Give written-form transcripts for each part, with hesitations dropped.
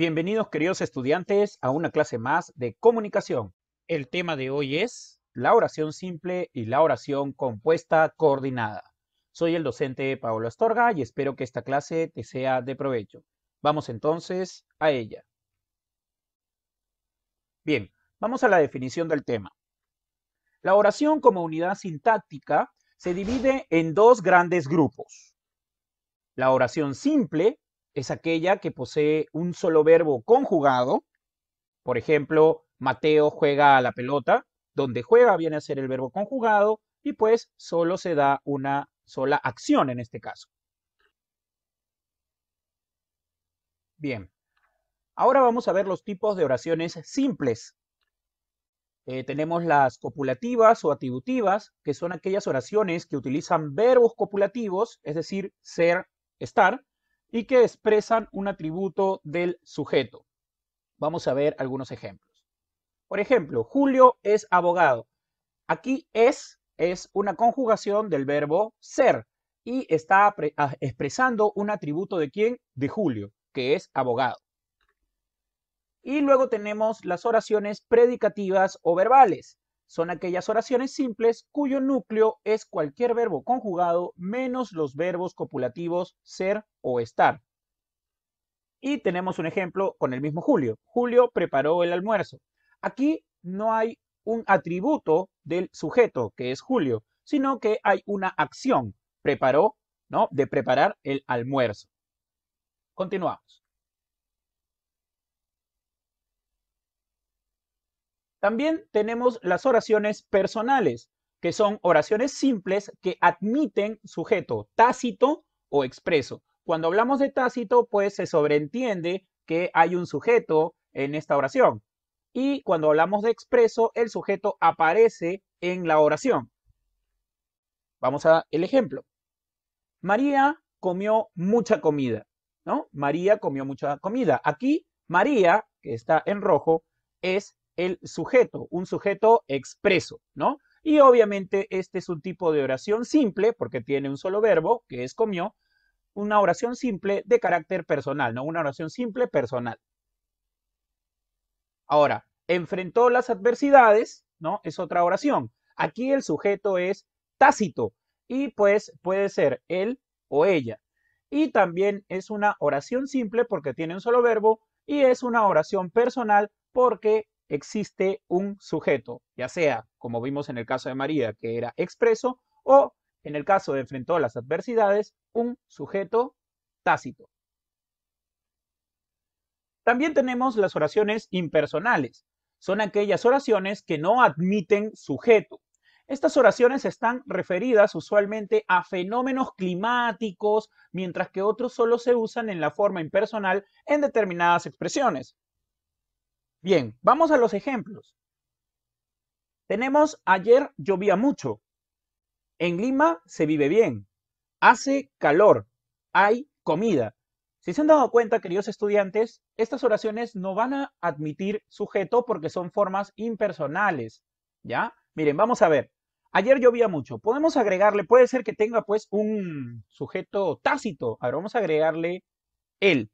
Bienvenidos, queridos estudiantes, a una clase más de comunicación. El tema de hoy es la oración simple y la oración compuesta coordinada. Soy el docente Pablo Astorga y espero que esta clase te sea de provecho. Vamos entonces a ella. Bien, vamos a la definición del tema. La oración como unidad sintáctica se divide en dos grandes grupos. La oración simple es aquella que posee un solo verbo conjugado. Por ejemplo, Mateo juega a la pelota, donde juega viene a ser el verbo conjugado y pues solo se da una sola acción en este caso. Bien, ahora vamos a ver los tipos de oraciones simples. Tenemos las copulativas o atributivas, que son aquellas oraciones que utilizan verbos copulativos, es decir, ser, estar, y que expresan un atributo del sujeto. Vamos a ver algunos ejemplos. Por ejemplo, Julio es abogado. Aquí es una conjugación del verbo ser y está expresando un atributo de quién? De Julio, que es abogado. Y luego tenemos las oraciones predicativas o verbales. Son aquellas oraciones simples cuyo núcleo es cualquier verbo conjugado menos los verbos copulativos ser o estar. Y tenemos un ejemplo con el mismo Julio. Julio preparó el almuerzo. Aquí no hay un atributo del sujeto, que es Julio, sino que hay una acción, preparó, ¿no? De preparar el almuerzo. Continuamos. También tenemos las oraciones personales, que son oraciones simples que admiten sujeto tácito o expreso. Cuando hablamos de tácito, pues se sobreentiende que hay un sujeto en esta oración. Y cuando hablamos de expreso, el sujeto aparece en la oración. Vamos a el ejemplo. María comió mucha comida, ¿no? María comió mucha comida. Aquí, María, que está en rojo, es el sujeto, un sujeto expreso, ¿no? Y obviamente este es un tipo de oración simple, porque tiene un solo verbo, que es comió, una oración simple de carácter personal, ¿no? Una oración simple personal. Ahora, enfrentó las adversidades, ¿no? Es otra oración. Aquí el sujeto es tácito y pues puede ser él o ella. Y también es una oración simple porque tiene un solo verbo y es una oración personal porque existe un sujeto, ya sea, como vimos en el caso de María, que era expreso, o en el caso de enfrentó las adversidades, un sujeto tácito. También tenemos las oraciones impersonales. Son aquellas oraciones que no admiten sujeto. Estas oraciones están referidas usualmente a fenómenos climáticos, mientras que otros solo se usan en la forma impersonal en determinadas expresiones. Bien, vamos a los ejemplos. Tenemos ayer llovía mucho. En Lima se vive bien. Hace calor. Hay comida. Si se han dado cuenta, queridos estudiantes, estas oraciones no van a admitir sujeto porque son formas impersonales, ¿ya? Miren, vamos a ver. Ayer llovía mucho. Podemos agregarle, puede ser que tenga pues un sujeto tácito. A ver, vamos a agregarle él.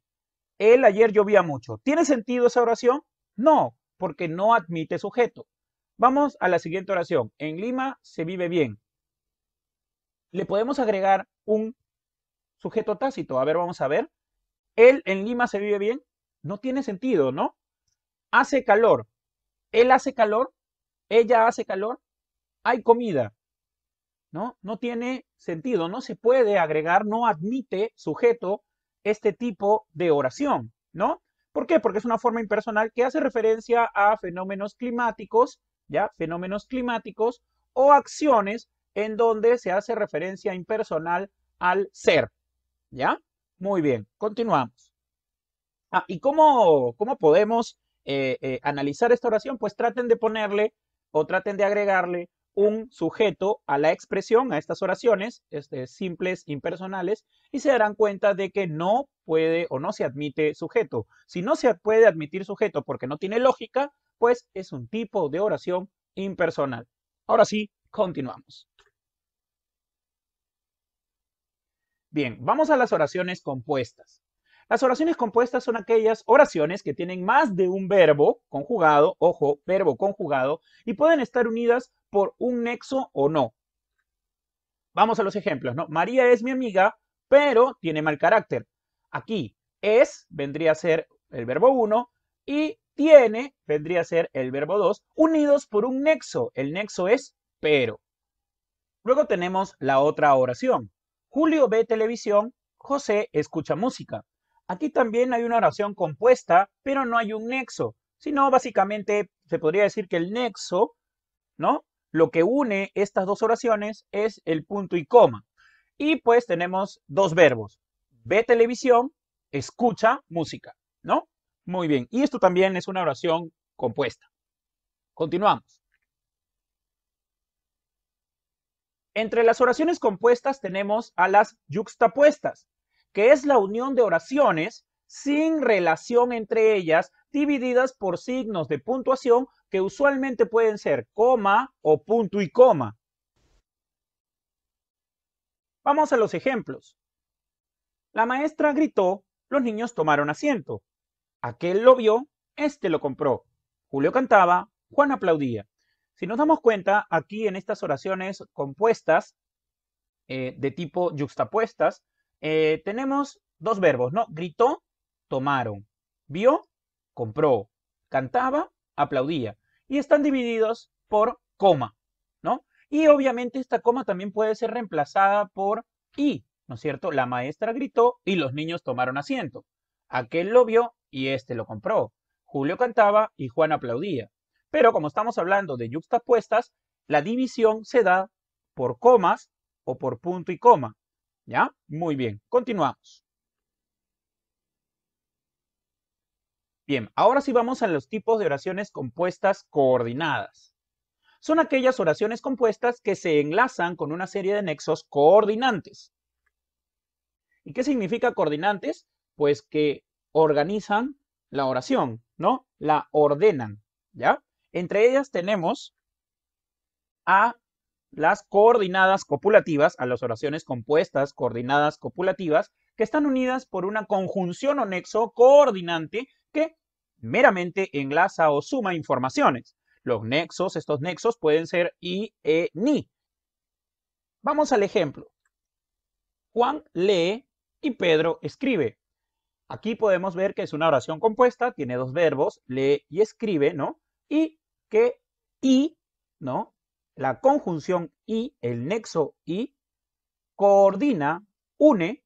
Él ayer llovía mucho. ¿Tiene sentido esa oración? No, porque no admite sujeto. Vamos a la siguiente oración. En Lima se vive bien. Le podemos agregar un sujeto tácito. A ver, vamos a ver. Él en Lima se vive bien. No tiene sentido, ¿no? Hace calor. Él hace calor. Ella hace calor. Hay comida. ¿No? No tiene sentido. No se puede agregar, no admite sujeto este tipo de oración, ¿no? ¿Por qué? Porque es una forma impersonal que hace referencia a fenómenos climáticos, ¿ya? Fenómenos climáticos o acciones en donde se hace referencia impersonal al ser, ¿ya? Muy bien, continuamos. ¿Y cómo podemos analizar esta oración? Pues traten de ponerle o traten de agregarle un sujeto a la expresión, a estas oraciones simples, impersonales, y se darán cuenta de que no puede o no se admite sujeto. Si no se puede admitir sujeto porque no tiene lógica, pues es un tipo de oración impersonal. Ahora sí, continuamos. Bien, vamos a las oraciones compuestas. Las oraciones compuestas son aquellas oraciones que tienen más de un verbo conjugado, ojo, verbo conjugado, y pueden estar unidas por un nexo o no. Vamos a los ejemplos, ¿no? María es mi amiga, pero tiene mal carácter. Aquí, es vendría a ser el verbo 1 y tiene vendría a ser el verbo 2, unidos por un nexo. El nexo es pero. Luego tenemos la otra oración. Julio ve televisión, José escucha música. Aquí también hay una oración compuesta, pero no hay un nexo, sino básicamente se podría decir que el nexo, ¿no? Lo que une estas dos oraciones es el punto y coma. Y pues tenemos dos verbos. Ve televisión, escucha música, ¿no? Muy bien. Y esto también es una oración compuesta. Continuamos. Entre las oraciones compuestas tenemos a las yuxtapuestas, que es la unión de oraciones sin relación entre ellas, divididas por signos de puntuación que usualmente pueden ser coma o punto y coma. Vamos a los ejemplos. La maestra gritó, los niños tomaron asiento. Aquel lo vio, este lo compró. Julio cantaba, Juan aplaudía. Si nos damos cuenta, aquí en estas oraciones compuestas, de tipo yuxtapuestas, tenemos dos verbos, ¿no? Gritó, tomaron. Vio, compró. Cantaba, aplaudía. Y están divididos por coma, ¿no? Y obviamente esta coma también puede ser reemplazada por y, ¿no es cierto? La maestra gritó y los niños tomaron asiento. Aquel lo vio y este lo compró. Julio cantaba y Juan aplaudía. Pero como estamos hablando de yuxtapuestas, la división se da por comas o por punto y coma. ¿Ya? Muy bien, continuamos. Bien, ahora sí vamos a los tipos de oraciones compuestas coordinadas. Son aquellas oraciones compuestas que se enlazan con una serie de nexos coordinantes. ¿Y qué significa coordinantes? Pues que organizan la oración, ¿no? La ordenan, ¿ya? Entre ellas tenemos a las coordinadas copulativas, a las oraciones compuestas coordinadas copulativas, que están unidas por una conjunción o nexo coordinante que meramente enlaza o suma informaciones. Los nexos, estos nexos pueden ser y, ni. Vamos al ejemplo. Juan lee y Pedro escribe. Aquí podemos ver que es una oración compuesta, tiene dos verbos, lee y escribe, ¿no? Y que y, ¿no? La conjunción y, el nexo y, coordina, une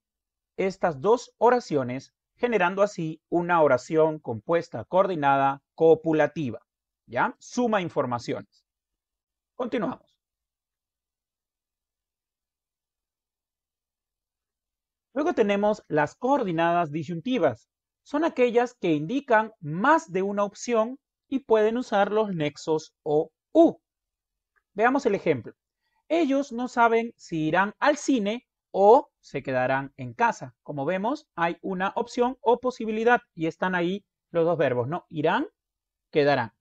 estas dos oraciones, generando así una oración compuesta, coordinada, copulativa, ¿ya? Suma informaciones. Continuamos. Luego tenemos las coordinadas disyuntivas. Son aquellas que indican más de una opción y pueden usar los nexos o u. Veamos el ejemplo. Ellos no saben si irán al cine o se quedarán en casa. Como vemos, hay una opción o posibilidad y están ahí los dos verbos, ¿no? Irán, quedarán.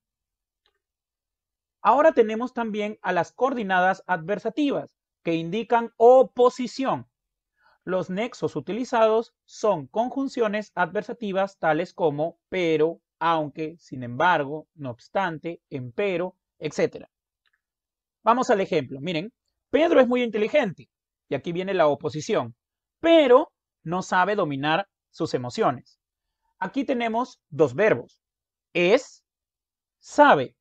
Ahora tenemos también a las coordinadas adversativas que indican oposición. Los nexos utilizados son conjunciones adversativas tales como pero, aunque, sin embargo, no obstante, empero, etc. Vamos al ejemplo. Miren, Pedro es muy inteligente, y aquí viene la oposición, pero no sabe dominar sus emociones. Aquí tenemos dos verbos, es, sabe,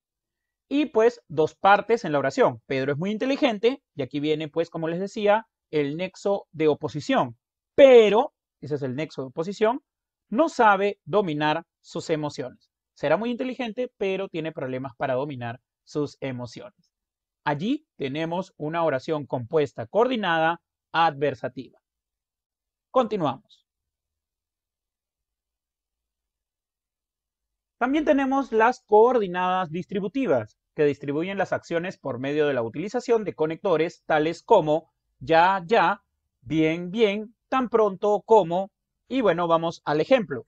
y pues dos partes en la oración. Pedro es muy inteligente, y aquí viene pues, como les decía, el nexo de oposición, pero, ese es el nexo de oposición, no sabe dominar sus emociones. Será muy inteligente, pero tiene problemas para dominar sus emociones. Allí tenemos una oración compuesta, coordinada, adversativa. Continuamos. También tenemos las coordinadas distributivas, que distribuyen las acciones por medio de la utilización de conectores tales como ya, ya, bien, bien, tan pronto como, y bueno, vamos al ejemplo.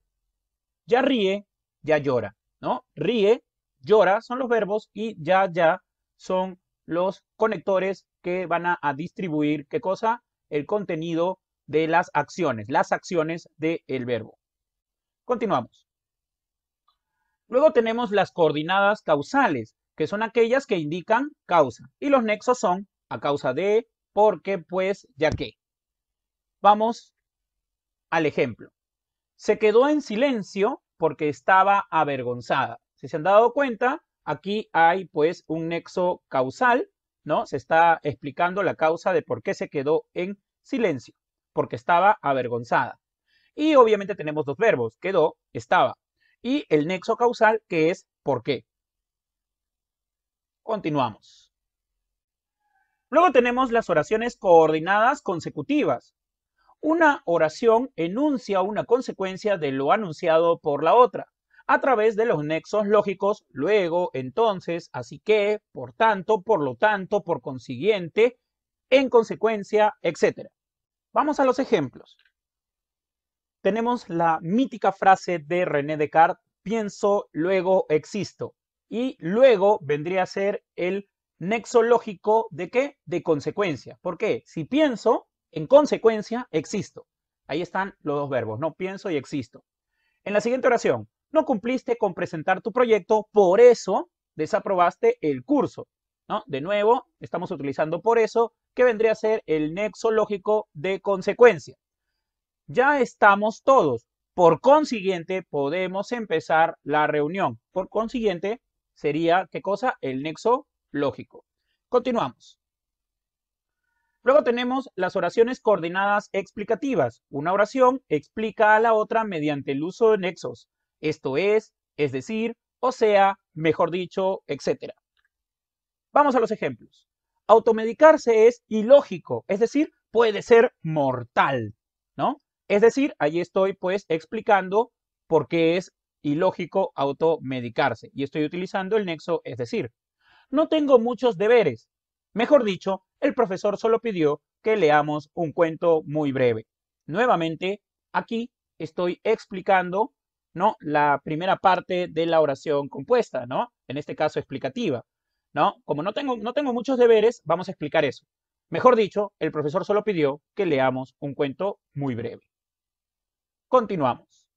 Ya ríe, ya llora, ¿no? Ríe, llora son los verbos y ya, ya son los conectores que van a distribuir, ¿qué cosa? El contenido de las acciones del verbo. Continuamos. Luego tenemos las coordenadas causales, que son aquellas que indican causa. Y los nexos son a causa de, porque, pues, ya que. Vamos al ejemplo. Se quedó en silencio porque estaba avergonzada. Si se han dado cuenta, aquí hay pues un nexo causal, ¿no? Se está explicando la causa de por qué se quedó en silencio, porque estaba avergonzada. Y obviamente tenemos dos verbos, quedó, estaba. Y el nexo causal que es por qué. Continuamos. Luego tenemos las oraciones coordinadas consecutivas. Una oración enuncia una consecuencia de lo anunciado por la otra, a través de los nexos lógicos luego, entonces, así que, por tanto, por lo tanto, por consiguiente, en consecuencia, etc. Vamos a los ejemplos. Tenemos la mítica frase de René Descartes, pienso, luego existo. Y luego vendría a ser el nexo lógico de ¿qué? De consecuencia. ¿Por qué? Si pienso, en consecuencia, existo. Ahí están los dos verbos, no pienso y existo. En la siguiente oración, no cumpliste con presentar tu proyecto, por eso desaprobaste el curso. ¿No? De nuevo, estamos utilizando por eso, que vendría a ser el nexo lógico de consecuencia. Ya estamos todos. Por consiguiente, podemos empezar la reunión. Por consiguiente, sería, ¿qué cosa? El nexo lógico. Continuamos. Luego tenemos las oraciones coordinadas explicativas. Una oración explica a la otra mediante el uso de nexos. Esto es decir, o sea, mejor dicho, etc. Vamos a los ejemplos. Automedicarse es ilógico, es decir, puede ser mortal, ¿no? Es decir, ahí estoy pues explicando por qué es ilógico automedicarse y estoy utilizando el nexo es decir. No tengo muchos deberes. Mejor dicho, el profesor solo pidió que leamos un cuento muy breve. Nuevamente, aquí estoy explicando, ¿no? La primera parte de la oración compuesta, ¿no? En este caso explicativa, ¿no? Como no tengo muchos deberes, vamos a explicar eso. Mejor dicho, el profesor solo pidió que leamos un cuento muy breve. Continuamos.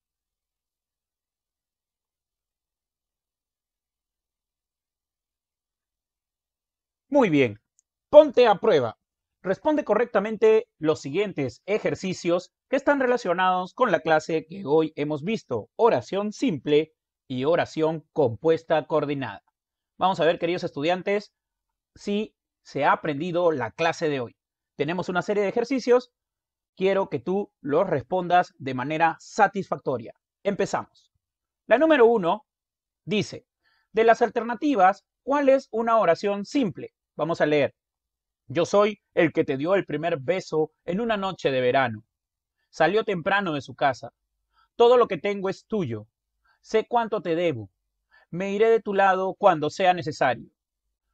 Muy bien. Ponte a prueba. Responde correctamente los siguientes ejercicios que están relacionados con la clase que hoy hemos visto, oración simple y oración compuesta coordinada. Vamos a ver, queridos estudiantes, si se ha aprendido la clase de hoy. Tenemos una serie de ejercicios. Quiero que tú los respondas de manera satisfactoria. Empezamos. La número 1 dice, de las alternativas, ¿cuál es una oración simple? Vamos a leer. Yo soy el que te dio el primer beso en una noche de verano. Salió temprano de su casa. Todo lo que tengo es tuyo. Sé cuánto te debo. Me iré de tu lado cuando sea necesario.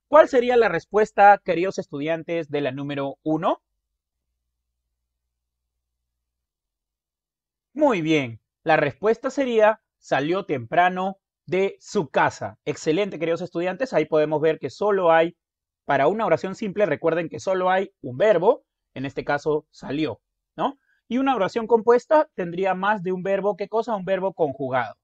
¿Cuál sería la respuesta, queridos estudiantes, de la número 1? Muy bien. La respuesta sería salió temprano de su casa. Excelente, queridos estudiantes. Ahí podemos ver que solo hay, para una oración simple, recuerden que solo hay un verbo, en este caso salió, ¿no? Y una oración compuesta tendría más de un verbo. ¿Qué cosa? Un verbo conjugado.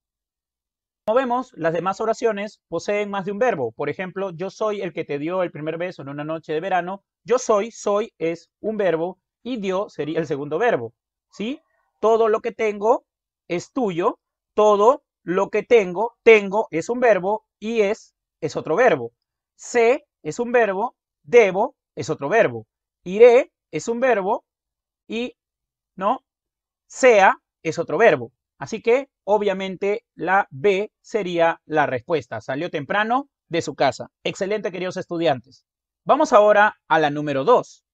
Como vemos, las demás oraciones poseen más de un verbo. Por ejemplo, yo soy el que te dio el primer beso en una noche de verano. Yo soy es un verbo y dio sería el segundo verbo, ¿sí? Todo lo que tengo es tuyo. Todo lo que tengo es un verbo y es otro verbo. Sé es un verbo, debo es otro verbo. Iré es un verbo y, ¿no? Sea es otro verbo. Así que, obviamente, la B sería la respuesta. Salió temprano de su casa. Excelente, queridos estudiantes. Vamos ahora a la número 2.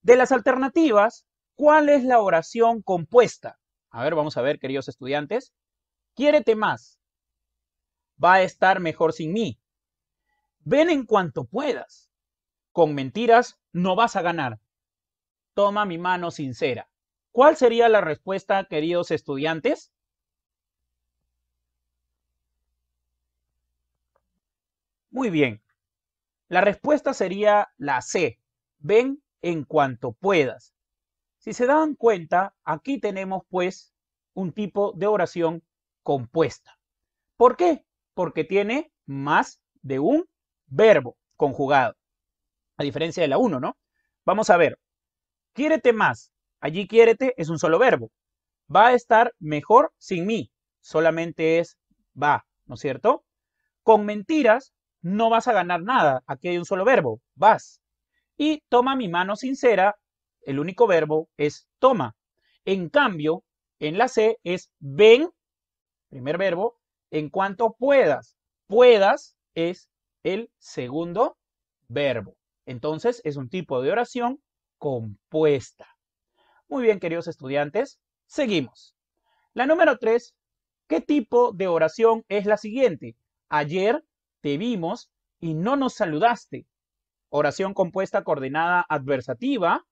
De las alternativas, ¿cuál es la oración compuesta? A ver, vamos a ver, queridos estudiantes. Quiérete más. Va a estar mejor sin mí. Ven en cuanto puedas. Con mentiras no vas a ganar. Toma mi mano sincera. ¿Cuál sería la respuesta, queridos estudiantes? Muy bien. La respuesta sería la C. Ven en cuanto puedas. Si se dan cuenta, aquí tenemos pues un tipo de oración compuesta. ¿Por qué? Porque tiene más de un verbo conjugado. A diferencia de la 1, ¿no? Vamos a ver. Quiérete más. Allí quiérete es un solo verbo. Va a estar mejor sin mí. Solamente es va, ¿no es cierto? Con mentiras no vas a ganar nada. Aquí hay un solo verbo, vas. Y toma mi mano sincera, el único verbo es toma. En cambio, en la C es ven, primer verbo, en cuanto puedas. Puedas es el segundo verbo. Entonces es un tipo de oración compuesta. Muy bien, queridos estudiantes, seguimos. La número 3, ¿qué tipo de oración es la siguiente? Ayer te vimos y no nos saludaste. Oración compuesta coordinada adversativa,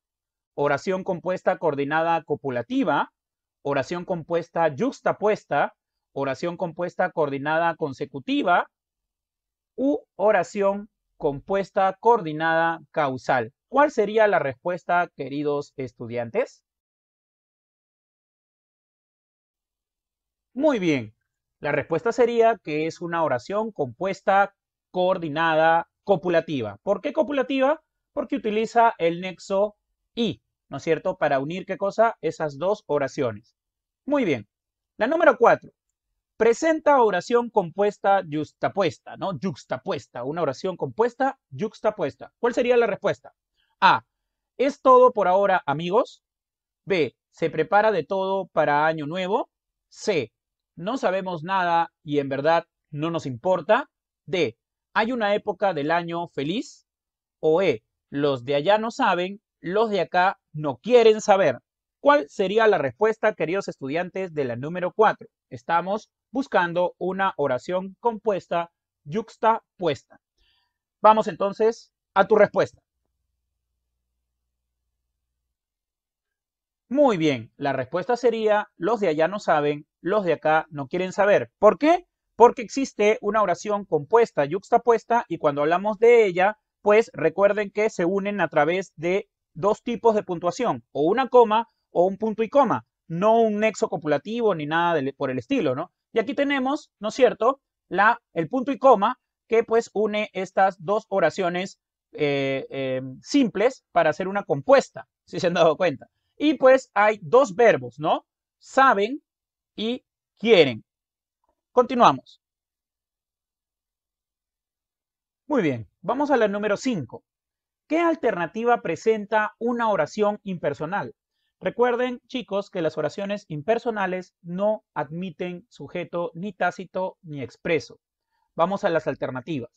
oración compuesta coordinada copulativa, oración compuesta yuxtapuesta, oración compuesta coordinada consecutiva u oración compuesta coordinada causal. ¿Cuál sería la respuesta, queridos estudiantes? Muy bien. La respuesta sería que es una oración compuesta, coordinada, copulativa. ¿Por qué copulativa? Porque utiliza el nexo y, ¿no es cierto?, para unir, ¿qué cosa? Esas dos oraciones. Muy bien. La número 4. Presenta oración compuesta yuxtapuesta, ¿no? Yuxtapuesta, una oración compuesta yuxtapuesta. ¿Cuál sería la respuesta? A. ¿Es todo por ahora, amigos? B. ¿Se prepara de todo para año nuevo? C. No sabemos nada y en verdad no nos importa. D. ¿Hay una época del año feliz? O E. Los de allá no saben, los de acá no quieren saber. ¿Cuál sería la respuesta, queridos estudiantes, de la número 4? Estamos buscando una oración compuesta yuxtapuesta. Vamos entonces a tu respuesta. Muy bien, la respuesta sería, los de allá no saben, los de acá no quieren saber. ¿Por qué? Porque existe una oración compuesta, yuxtapuesta, y cuando hablamos de ella, pues recuerden que se unen a través de dos tipos de puntuación, o una coma o un punto y coma, no un nexo copulativo ni nada por el estilo, ¿no? Y aquí tenemos, ¿no es cierto?, el punto y coma que pues une estas dos oraciones simples para hacer una compuesta, si se han dado cuenta. Y pues hay dos verbos, ¿no? Saben y quieren. Continuamos. Muy bien, vamos a la número 5. ¿Qué alternativa presenta una oración impersonal? Recuerden, chicos, que las oraciones impersonales no admiten sujeto ni tácito ni expreso. Vamos a las alternativas.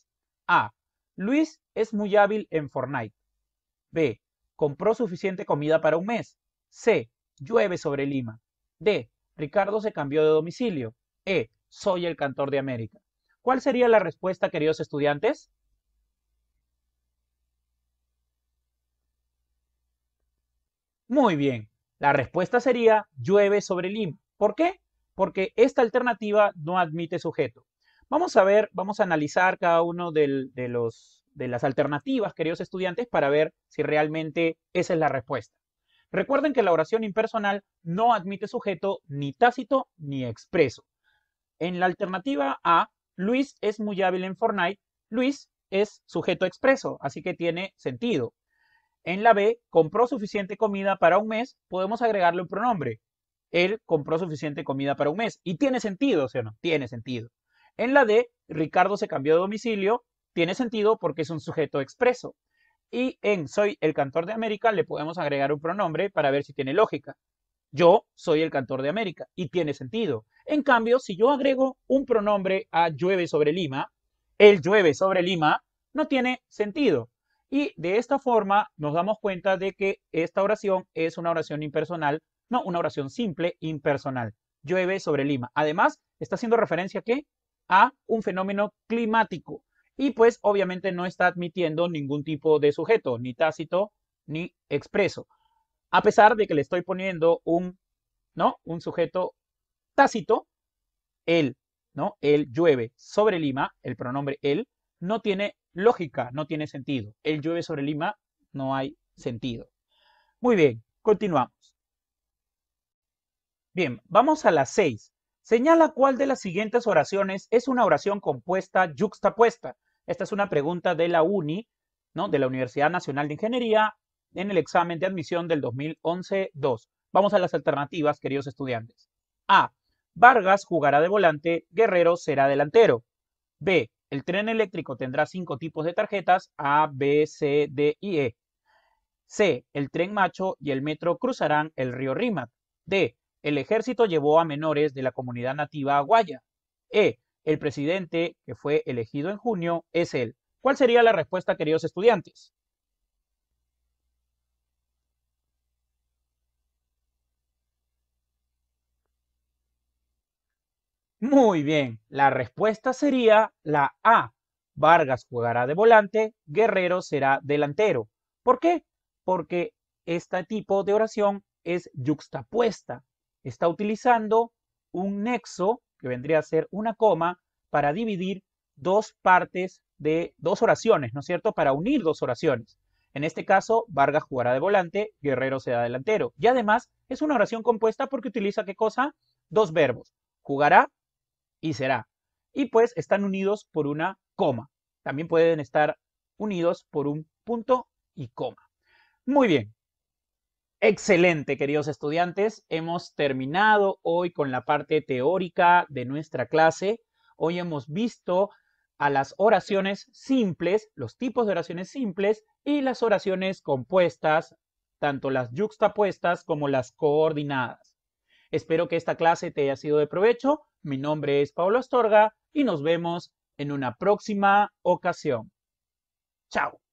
A. Luis es muy hábil en Fortnite. B. Compró suficiente comida para un mes. C. Llueve sobre Lima. D. Ricardo se cambió de domicilio. E. Soy el cantor de América. ¿Cuál sería la respuesta, queridos estudiantes? Muy bien. La respuesta sería llueve sobre Lima. ¿Por qué? Porque esta alternativa no admite sujeto. Vamos a ver, vamos a analizar cada uno de las alternativas, queridos estudiantes, para ver si realmente esa es la respuesta. Recuerden que la oración impersonal no admite sujeto ni tácito ni expreso. En la alternativa A, Luis es muy hábil en Fortnite. Luis es sujeto expreso, así que tiene sentido. En la B, compró suficiente comida para un mes, podemos agregarle un pronombre. Él compró suficiente comida para un mes. Y tiene sentido, ¿sí o no? Tiene sentido. En la D, Ricardo se cambió de domicilio. Tiene sentido porque es un sujeto expreso. Y en soy el cantor de América le podemos agregar un pronombre para ver si tiene lógica. Yo soy el cantor de América y tiene sentido. En cambio, si yo agrego un pronombre a llueve sobre Lima, él llueve sobre Lima, no tiene sentido. Y de esta forma nos damos cuenta de que esta oración es una oración impersonal, no, una oración simple impersonal. Llueve sobre Lima. Además, está haciendo referencia ¿qué? A un fenómeno climático. Y pues obviamente no está admitiendo ningún tipo de sujeto, ni tácito ni expreso. A pesar de que le estoy poniendo ¿no? Un sujeto tácito, él, ¿no? Él llueve sobre Lima, el pronombre él, no tiene lógica, no tiene sentido. Él llueve sobre Lima, no hay sentido. Muy bien, continuamos. Bien, vamos a las 6. Señala cuál de las siguientes oraciones es una oración compuesta yuxtapuesta. Esta es una pregunta de la UNI, ¿no? De la Universidad Nacional de Ingeniería en el examen de admisión del 2011-2. Vamos a las alternativas, queridos estudiantes. A. Vargas jugará de volante, Guerrero será delantero. B. El tren eléctrico tendrá 5 tipos de tarjetas A, B, C, D y E. C. El tren Macho y el metro cruzarán el río Rímac. D. El ejército llevó a menores de la comunidad nativa a Guaya. E. El presidente que fue elegido en junio es él. ¿Cuál sería la respuesta, queridos estudiantes? Muy bien, la respuesta sería la A. Vargas jugará de volante, Guerrero será delantero. ¿Por qué? Porque este tipo de oración es yuxtapuesta. Está utilizando un nexo, que vendría a ser una coma, para dividir dos partes de dos oraciones, ¿no es cierto? Para unir dos oraciones. En este caso, Vargas jugará de volante, Guerrero será delantero. Y además es una oración compuesta porque utiliza, ¿qué cosa? Dos verbos. Jugará y será. Y pues están unidos por una coma. También pueden estar unidos por un punto y coma. Muy bien. Excelente, queridos estudiantes. Hemos terminado hoy con la parte teórica de nuestra clase. Hoy hemos visto a las oraciones simples, los tipos de oraciones simples y las oraciones compuestas, tanto las yuxtapuestas como las coordinadas. Espero que esta clase te haya sido de provecho. Mi nombre es Pablo Astorga y nos vemos en una próxima ocasión. Chao.